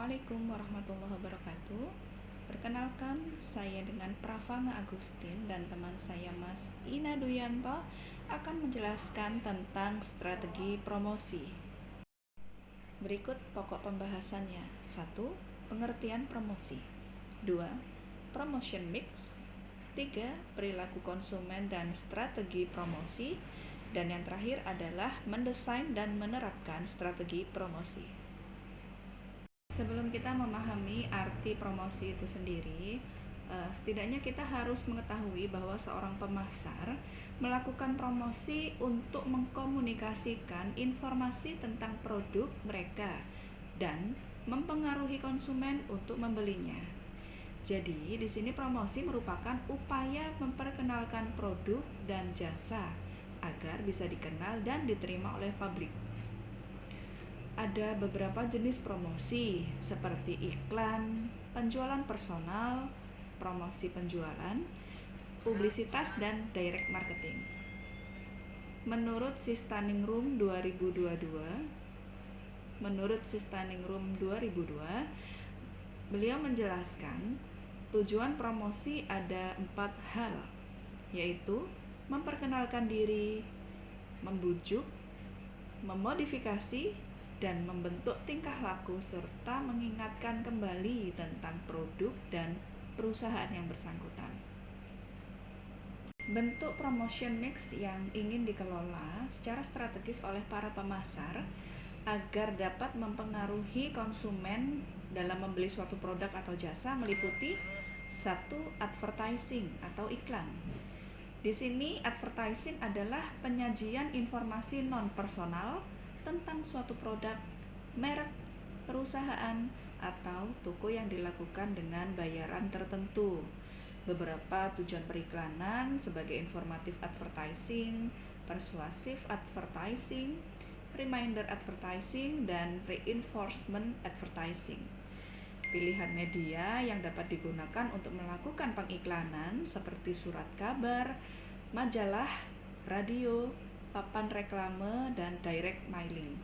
Assalamualaikum warahmatullahi wabarakatuh. Perkenalkan, saya dengan Pravanga Agustin dan teman saya Mas Ina Duyanto akan menjelaskan tentang strategi promosi. Berikut pokok pembahasannya. 1. Pengertian promosi. 2. Promotion mix. 3. Perilaku konsumen dan strategi promosi. Dan yang terakhir adalah mendesain dan menerapkan strategi promosi. Sebelum kita memahami arti promosi itu sendiri, setidaknya kita harus mengetahui bahwa seorang pemasar melakukan promosi untuk mengkomunikasikan informasi tentang produk mereka dan mempengaruhi konsumen untuk membelinya. Jadi, di sini promosi merupakan upaya memperkenalkan produk dan jasa agar bisa dikenal dan diterima oleh publik. Ada beberapa jenis promosi seperti iklan, penjualan personal, promosi penjualan, publisitas, dan direct marketing. Menurut Standing Room 2002, beliau menjelaskan tujuan promosi ada 4 hal, yaitu memperkenalkan diri, membujuk, memodifikasi, dan membentuk tingkah laku serta mengingatkan kembali tentang produk dan perusahaan yang bersangkutan. Bentuk promotion mix yang ingin dikelola secara strategis oleh para pemasar agar dapat mempengaruhi konsumen dalam membeli suatu produk atau jasa meliputi 1. Advertising atau iklan. Di sini advertising adalah penyajian informasi non-personal tentang suatu produk, merek, perusahaan, atau toko yang dilakukan dengan bayaran tertentu. Beberapa tujuan periklanan sebagai informatif advertising, persuasif advertising, reminder advertising, dan reinforcement advertising. Pilihan media yang dapat digunakan untuk melakukan pengiklanan seperti surat kabar, majalah, radio, papan reklame, dan direct mailing.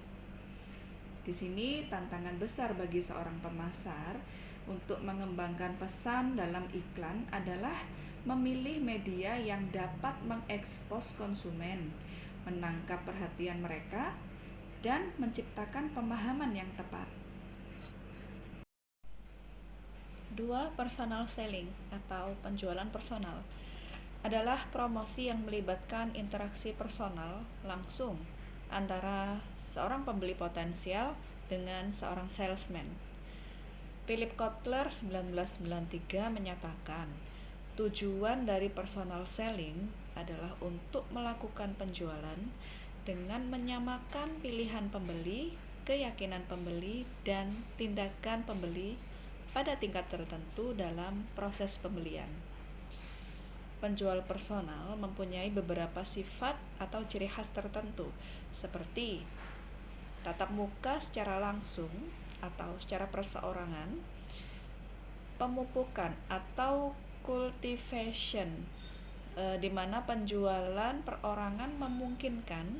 Di sini tantangan besar bagi seorang pemasar untuk mengembangkan pesan dalam iklan adalah memilih media yang dapat mengekspos konsumen, menangkap perhatian mereka, dan menciptakan pemahaman yang tepat. 2. Personal selling atau penjualan personal adalah promosi yang melibatkan interaksi personal langsung antara seorang pembeli potensial dengan seorang salesman. Philip Kotler 1993 menyatakan, tujuan dari personal selling adalah untuk melakukan penjualan dengan menyamakan pilihan pembeli, keyakinan pembeli, dan tindakan pembeli pada tingkat tertentu dalam proses pembelian. Penjual personal mempunyai beberapa sifat atau ciri khas tertentu, seperti tatap muka secara langsung atau secara perseorangan, pemupukan atau cultivation, di mana penjualan perorangan memungkinkan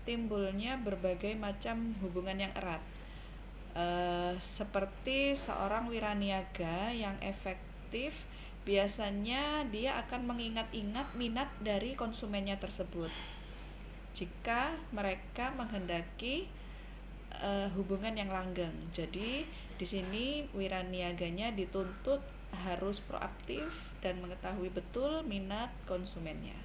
timbulnya berbagai macam hubungan yang erat, seperti seorang wiraniaga yang efektif. Biasanya dia akan mengingat-ingat minat dari konsumennya tersebut jika mereka menghendaki hubungan yang langgeng. Jadi di sini wiraniaganya dituntut harus proaktif dan mengetahui betul minat konsumennya.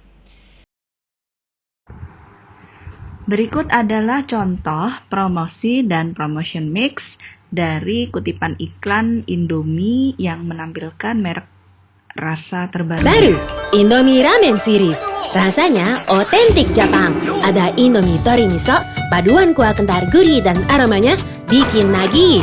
Berikut adalah contoh promosi dan promotion mix dari kutipan iklan Indomie yang menampilkan merek rasa terbaru. Baru, Indomie Ramen Series. Rasanya otentik Jepang. Ada Indomie Tori Miso, paduan kuah kental gurih dan aromanya bikin nagih.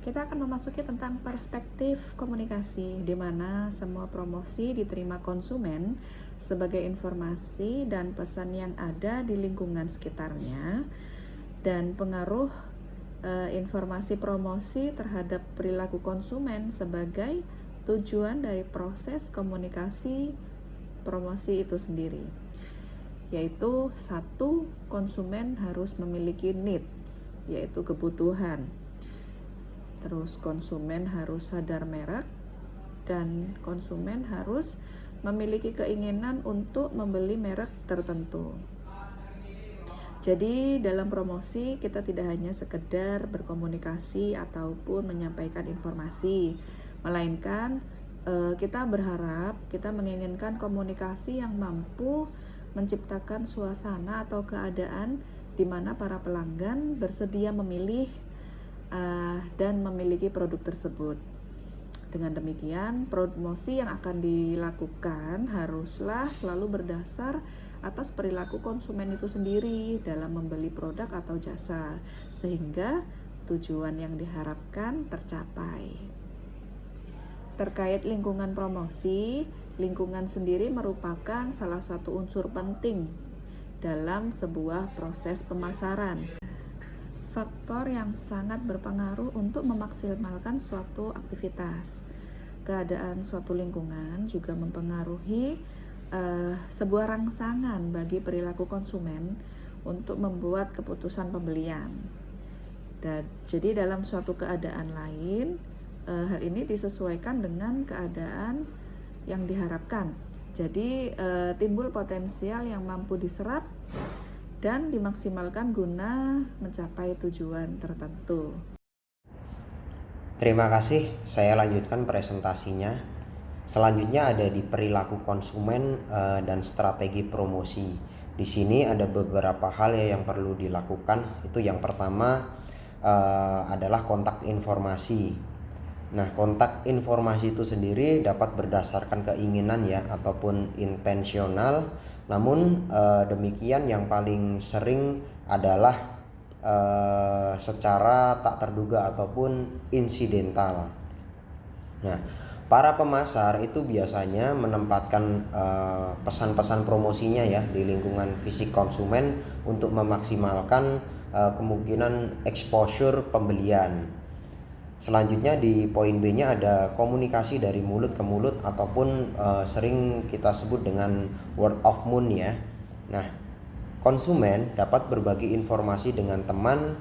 Kita akan memasuki tentang perspektif komunikasi, di mana semua promosi diterima konsumen sebagai informasi dan pesan yang ada di lingkungan sekitarnya, dan pengaruh informasi promosi terhadap perilaku konsumen sebagai tujuan dari proses komunikasi promosi itu sendiri, yaitu 1. Konsumen harus memiliki needs yaitu kebutuhan. Terus konsumen harus sadar merek dan konsumen harus memiliki keinginan untuk membeli merek tertentu. Jadi dalam promosi kita tidak hanya sekedar berkomunikasi ataupun menyampaikan informasi, melainkan kita berharap, kita menginginkan komunikasi yang mampu menciptakan suasana atau keadaan di mana para pelanggan bersedia memilih dan memiliki produk tersebut. Dengan demikian, promosi yang akan dilakukan haruslah selalu berdasar atas perilaku konsumen itu sendiri dalam membeli produk atau jasa, sehingga tujuan yang diharapkan tercapai. Terkait lingkungan promosi, lingkungan sendiri merupakan salah satu unsur penting dalam sebuah proses pemasaran. Faktor yang sangat berpengaruh untuk memaksimalkan suatu aktivitas. Keadaan suatu lingkungan juga mempengaruhi sebuah rangsangan bagi perilaku konsumen untuk membuat keputusan pembelian. Dan jadi dalam suatu keadaan lain, hal ini disesuaikan dengan keadaan yang diharapkan. Jadi timbul potensial yang mampu diserap dan dimaksimalkan guna mencapai tujuan tertentu. Terima kasih, saya lanjutkan presentasinya. Selanjutnya ada di perilaku konsumen dan strategi promosi. Di sini ada beberapa hal yang perlu dilakukan. Itu yang pertama adalah kontak informasi. Nah, kontak informasi itu sendiri dapat berdasarkan keinginan ya ataupun intensional. Namun demikian yang paling sering adalah secara tak terduga ataupun insidental. Nah, para pemasar itu biasanya menempatkan pesan-pesan promosinya ya di lingkungan fisik konsumen untuk memaksimalkan kemungkinan exposure pembelian. Selanjutnya di poin B-nya ada komunikasi dari mulut ke mulut ataupun sering kita sebut dengan word of mouth ya. Nah, konsumen dapat berbagi informasi dengan teman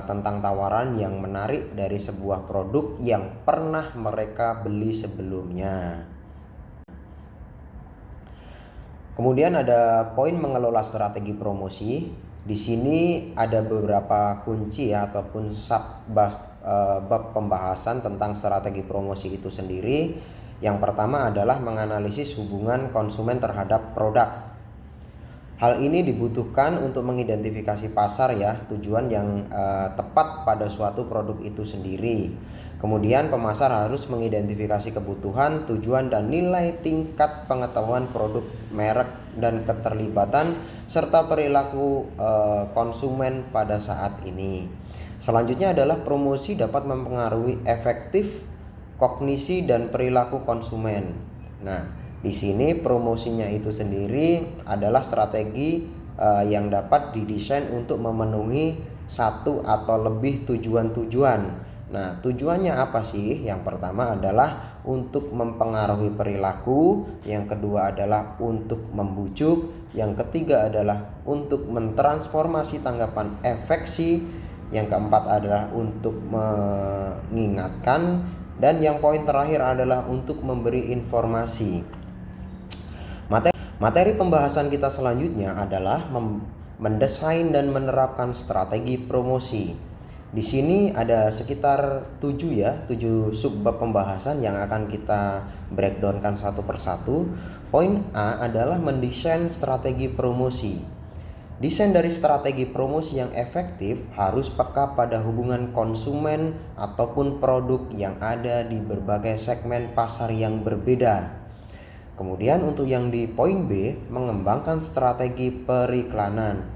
tentang tawaran yang menarik dari sebuah produk yang pernah mereka beli sebelumnya. Kemudian ada poin mengelola strategi promosi. Di sini ada beberapa kunci ya ataupun bab pembahasan tentang strategi promosi itu sendiri. Yang pertama adalah menganalisis hubungan konsumen terhadap produk. Hal ini dibutuhkan untuk mengidentifikasi pasar ya, tujuan yang tepat pada suatu produk itu sendiri. Kemudian pemasar harus mengidentifikasi kebutuhan, tujuan dan nilai tingkat pengetahuan produk, merek dan keterlibatan serta perilaku konsumen pada saat ini. Selanjutnya adalah promosi dapat mempengaruhi efektif kognisi dan perilaku konsumen. Nah, di sini promosinya itu sendiri adalah strategi yang dapat didesain untuk memenuhi satu atau lebih tujuan-tujuan. Nah, tujuannya apa sih? Yang pertama adalah untuk mempengaruhi perilaku, yang kedua adalah untuk membujuk, yang ketiga adalah untuk mentransformasi tanggapan afeksi, yang keempat adalah untuk mengingatkan, dan yang poin terakhir adalah untuk memberi informasi. Materi pembahasan kita selanjutnya adalah mendesain dan menerapkan strategi promosi. Di sini ada sekitar 7 subbab pembahasan yang akan kita breakdownkan satu persatu. Poin A adalah mendesain strategi promosi. Desain dari strategi promosi yang efektif harus peka pada hubungan konsumen ataupun produk yang ada di berbagai segmen pasar yang berbeda. Kemudian untuk yang di poin B, mengembangkan strategi periklanan.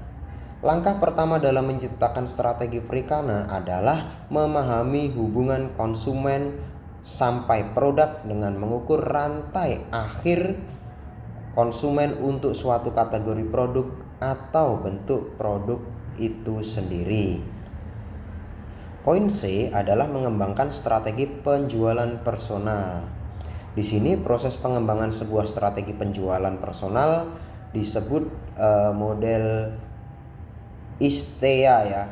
Langkah pertama dalam menciptakan strategi periklanan adalah memahami hubungan konsumen sampai produk dengan mengukur rantai akhir konsumen untuk suatu kategori produk atau bentuk produk itu sendiri. Poin C adalah mengembangkan strategi penjualan personal. Di sini proses pengembangan sebuah strategi penjualan personal disebut model ISTEA ya.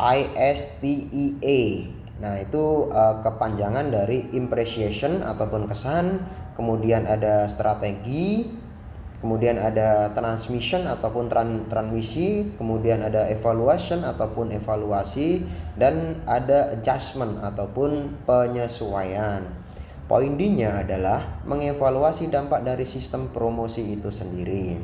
ISTEA. Nah, itu kepanjangan dari appreciation ataupun kesan, kemudian ada strategi, kemudian ada transmission ataupun transmisi, kemudian ada evaluation ataupun evaluasi, dan ada adjustment ataupun penyesuaian. Poin D-nya adalah mengevaluasi dampak dari sistem promosi itu sendiri.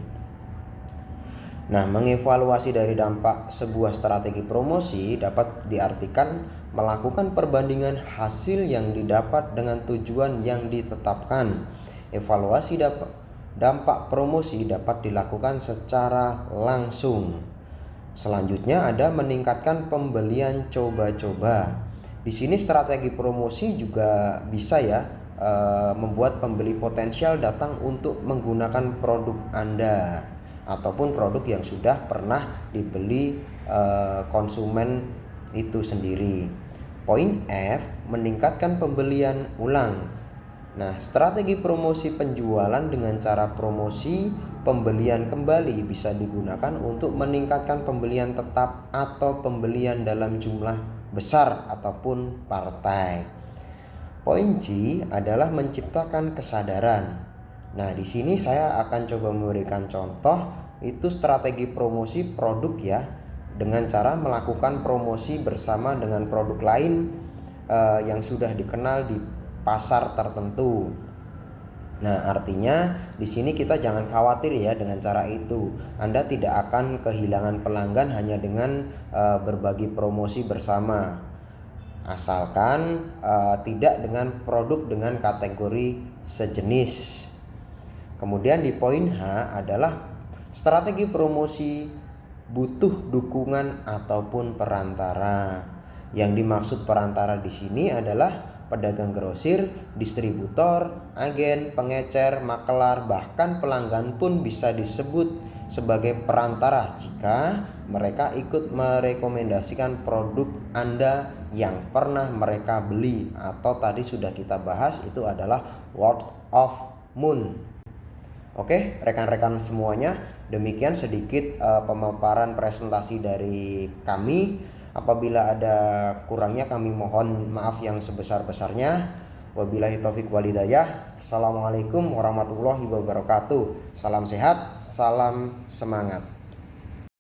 Nah, mengevaluasi dari dampak sebuah strategi promosi dapat diartikan melakukan perbandingan hasil yang didapat dengan tujuan yang ditetapkan. Evaluasi dampak promosi dapat dilakukan secara langsung. Selanjutnya ada meningkatkan pembelian coba-coba. Di sini strategi promosi juga bisa membuat pembeli potensial datang untuk menggunakan produk Anda ataupun produk yang sudah pernah dibeli konsumen itu sendiri. Poin F, meningkatkan pembelian ulang. Nah, strategi promosi penjualan dengan cara promosi pembelian kembali bisa digunakan untuk meningkatkan pembelian tetap atau pembelian dalam jumlah besar ataupun partai. Poin G adalah menciptakan kesadaran. Nah, di sini saya akan coba memberikan contoh itu strategi promosi produk dengan cara melakukan promosi bersama dengan produk lain yang sudah dikenal di pasar tertentu. Nah, artinya di sini kita jangan khawatir dengan cara itu. Anda tidak akan kehilangan pelanggan hanya dengan berbagi promosi bersama. Asalkan tidak dengan produk dengan kategori sejenis. Kemudian di poin H adalah strategi promosi butuh dukungan ataupun perantara. Yang dimaksud perantara di sini adalah pedagang grosir, distributor, agen, pengecer, makelar, bahkan pelanggan pun bisa disebut sebagai perantara jika mereka ikut merekomendasikan produk Anda yang pernah mereka beli, atau tadi sudah kita bahas itu adalah word of mouth. Oke, rekan-rekan semuanya, demikian sedikit pemaparan presentasi dari kami. Apabila ada kurangnya kami mohon maaf yang sebesar-besarnya. Wabillahi taufik walhidayah. Assalamualaikum warahmatullahi wabarakatuh. Salam sehat, salam semangat.